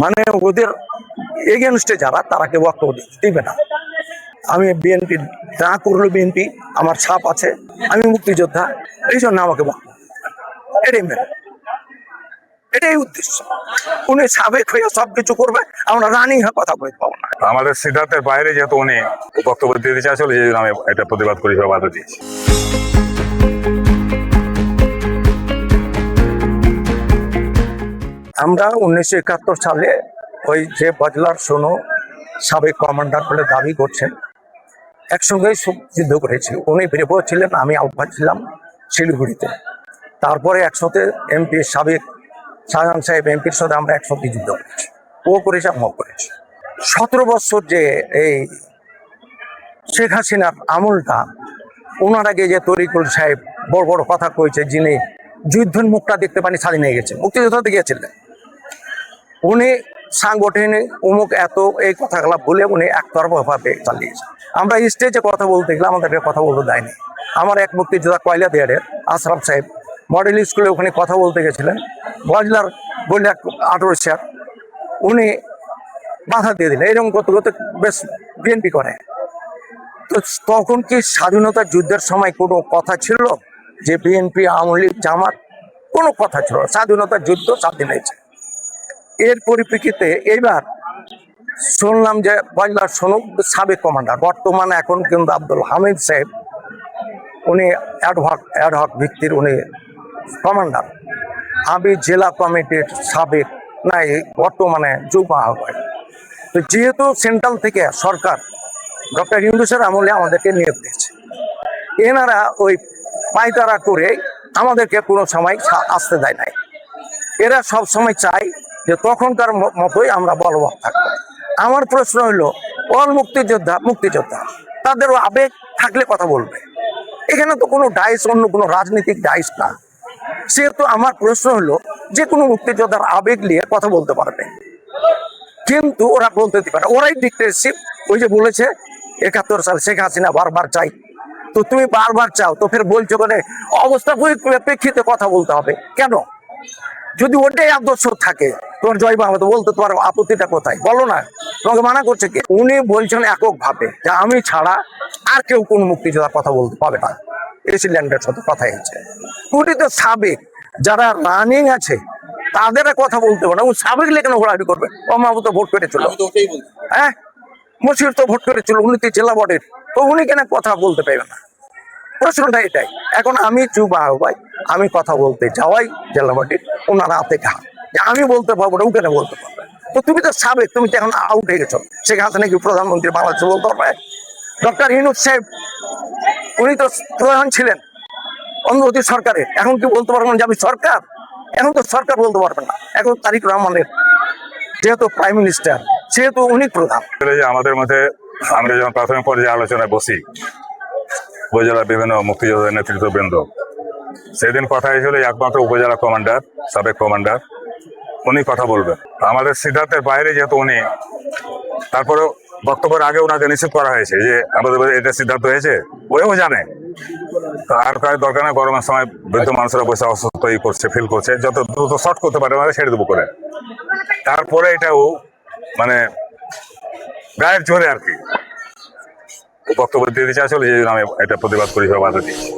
মানে ওদের এগেনস্টে যারা তারা কেউ বক্তব্য দিবে না। আমি বিএনপি না করলো, বিএনপি আমার ছাপ আছে, আমি মুক্তিযোদ্ধা, এই জন্য আমাকে এটাই মেনে, এটাই উদ্দেশ্য। উনি সাবেক হয়ে সবকিছু করবে, আমরা রানিং হয়ে কথা বলতে পাবো না। আমাদের সিদ্ধান্তের বাইরে যেহেতু উনি বক্তব্য দিতে চাইছিল, যে জন্য আমি এটা প্রতিবাদ করি, বাধা দিয়েছি। আমরা 1971 সালে ওই যে বজলার সোনো সাবেক কমান্ডার বলে দাবি করছেন, একসঙ্গেই যুদ্ধ করেছি। উনি বেরোবো ছিলেন, আমি আহ্বান ছিলাম শিলিগুড়িতে। তারপরে একসাথে এমপি সাবেক শাহজাহান সাহেব এমপির সাথে আমরা একসাথে যুদ্ধ করেছি, ও করেছে আমিও করেছি। 17 বছর যে এই শেখ হাসিনার আমলটা, ওনার আগে যে তরিকুল সাহেব বড় বড় কথা কয়েছে, যিনি যুদ্ধের মুখটা দেখতে পানি স্বাধীন হয়ে গেছে, মুক্তিযোদ্ধাতে গিয়েছিলেন, উনি সাংগঠনিক অমুক এত এই কথাগুলো বলে উনি একতরফাভাবে চালিয়েছেন। আমরা স্টেজে কথা বলতে গেলে আমাদেরকে কথা বলতে দেয়নি। আমার এক মুক্তিযোদ্ধা কয়লা দেয়ারের আশরাফ সাহেব মডেল স্কুলে ওখানে কথা বলতে গেছিলেন, বজলার বললে 18 স্যার, উনি বাধা দিয়ে দিলেন। এরকম করতে করতে বেশ বিএনপি করে। তো তখন কি স্বাধীনতা যুদ্ধের সময় কোনো কথা ছিল যে বিএনপি, আওয়ামী লীগ, জামাত? কোনো কথা ছিল না। স্বাধীনতা যুদ্ধ স্বাধীন হয়েছে। এর পরিপ্রেক্ষিতে এইবার শুনলাম যে বজলার সোনু সাবেক কমান্ডার, বর্তমানে এখন কিন্তু আব্দুল হামিদ সাহেব, উনি অ্যাডহক ভিত্তির উনি কমান্ডার। আমি জেলা কমিটির সাবেক নাই, বর্তমানে যুব আহ্বায়ক। তো যেহেতু সেন্ট্রাল থেকে সরকার ডক্টর ইউনূসের আমলে আমাদেরকে নিয়োগ দিয়েছে, এনারা ওই পায়তারা করে আমাদেরকে কোনো সময় আসতে দেয় নাই। এরা সব সময় চায় যে তখনকার মতোই আমরা বলবৎ থাকবো। আমার প্রশ্ন হলো, অল মুক্তিযোদ্ধা তাদেরও আবেগ থাকলে কথা বলবে। এখানে তো কোনো ডাইস, অন্য কোনো রাজনৈতিক ডাইস না। সেহেতু আমার প্রশ্ন হলো, যে কোনো মুক্তিযোদ্ধার আবেগ নিয়ে কথা বলতে পারবে, কিন্তু ওরা বলতে পারে, ওরাই ডিক্টেটরশিপ। ওই যে বলেছে 71 সাল শেখ হাসিনা বারবার চাই, তো তুমি বারবার চাও, তো ফের বলছো মানে অবস্থা পরিপ্রেক্ষিতে কথা বলতে হবে কেন? যদি ওটাই আদর্শ থাকে, তোমার জয় বাংলা তো বলতে, তোমার আপত্তিটা কোথায় বলো না? তোমাকে মানা করছে কি? উনি বলছেন এককভাবে যে আমি ছাড়া আর কেউ কোন মুক্তিযোদ্ধার কথা বলতে পাবে না। এসিল্যান্ডের সাথে কথা হয়েছে। উনি তো সাবেক, যারা রানিং আছে তাদের কথা বলতে পারে না। ও সাবেক লেখানো ঘোরাঘুরি করবে। অমাবু তো ভোট করেছিল, হ্যাঁ, মশির তো ভোট করেছিল, উনি তো জেলা বোর্ডের, তো উনি কেন কথা বলতে পারবে না? প্রশ্নটা এটাই। এখন আমি যুব আহ্বায়ক, আমি কথা বলতে যাওয়াই জেলা বোর্ডের, ওনারা হাতে ঘা যে আমি বলতে পারবো না, ও কেন বলতে পারবে? তো তুমি তো সাবেক, তুমি তো এখন আউট হয়ে গেছো। শেখ হাসিনা কি প্রধানমন্ত্রী বাংলাদেশে বলতে পারবে? ডক্টর ইউনূস সাহেব উনি তো প্রধান ছিলেন অন্তর্বর্তী সরকারের, এখন কি বলতে পারবেন যে আমি সরকার? এখন তো সরকার বলতে পারবেন না। এখন তারেক রহমানের যেহেতু প্রাইম মিনিস্টার, সেহেতু উনি প্রধান। আমাদের মধ্যে আমরা যখন প্রাথমিক পর্যায়ে আলোচনায় বসি, উপজেলার বিভিন্ন মুক্তিযোদ্ধার নেতৃত্ববৃন্দ, সেদিন কথা হয়েছিল একমাত্র উপজেলা কমান্ডার, সাবেক কমান্ডার, উনি কথা বলবেন। আমাদের সিদ্ধান্তের বাইরে যেহেতু উনি, তারপরে বক্তব্যের আগে ওনাকে নিশ্চিত করা হয়েছে যে আমাদের এটা সিদ্ধান্ত হয়েছে, ওও জানে। তো আর কার দরকার নেই, গরমের সময় বৃদ্ধ মানুষরা বসে অসুস্থ করছে, ফিল করছে, যত দ্রুত শর্ট করতে পারে মানে ছেড়ে দেবো করে। তারপরে এটাও মানে গায়ের জোরে আর কি বক্তব্য দিতে চাইছিল, যে জন্য আমি এটা প্রতিবাদ করি, বাধা দিয়েছি।